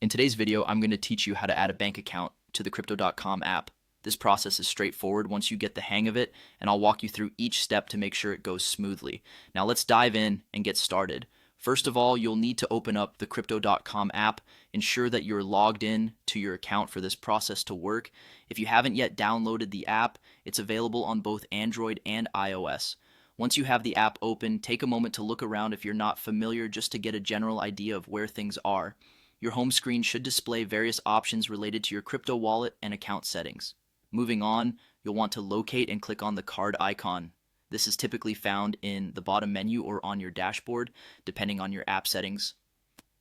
In today's video, I'm going to teach you how to add a bank account to the Crypto.com app. This process is straightforward once you get the hang of it, and I'll walk you through each step to make sure it goes smoothly. Now let's dive in and get started. First of all, you'll need to open up the Crypto.com app. Ensure that you're logged in to your account for this process to work. If you haven't yet downloaded the app, it's available on both Android and iOS. Once you have the app open, take a moment to look around if you're not familiar, just to get a general idea of where things are. Your home screen should display various options related to your crypto wallet and account settings. Moving on, you'll want to locate and click on the card icon. This is typically found in the bottom menu or on your dashboard, depending on your app settings.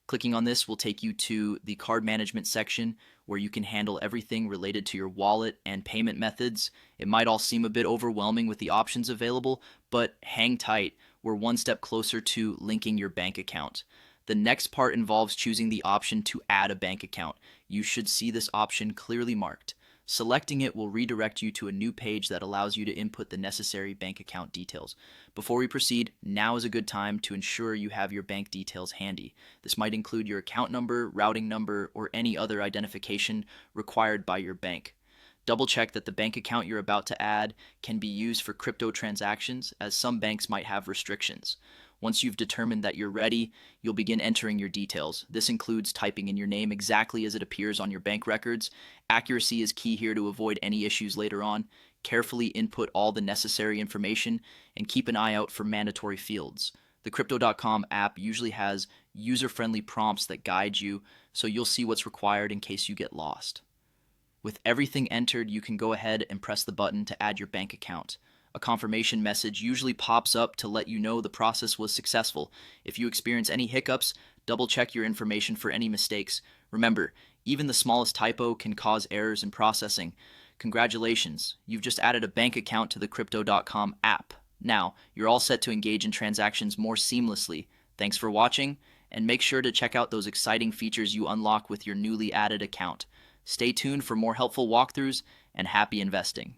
Clicking on this will take you to the card management section, where you can handle everything related to your wallet and payment methods. It might all seem a bit overwhelming with the options available, but hang tight. We're one step closer to linking your bank account. The next part involves choosing the option to add a bank account. You should see this option clearly marked. Selecting it will redirect you to a new page that allows you to input the necessary bank account details. Before we proceed, now is a good time to ensure you have your bank details handy. This might include your account number, routing number, or any other identification required by your bank. Double check that the bank account you're about to add can be used for crypto transactions, as some banks might have restrictions. Once you've determined that you're ready, you'll begin entering your details. This includes typing in your name exactly as it appears on your bank records. Accuracy is key here to avoid any issues later on. Carefully input all the necessary information and keep an eye out for mandatory fields. The Crypto.com app usually has user-friendly prompts that guide you, so you'll see what's required in case you get lost. With everything entered, you can go ahead and press the button to add your bank account. A confirmation message usually pops up to let you know the process was successful. If you experience any hiccups, double check your information for any mistakes. Remember, even the smallest typo can cause errors in processing. Congratulations, you've just added a bank account to the Crypto.com app. Now, you're all set to engage in transactions more seamlessly. Thanks for watching, and make sure to check out those exciting features you unlock with your newly added account. Stay tuned for more helpful walkthroughs, and happy investing.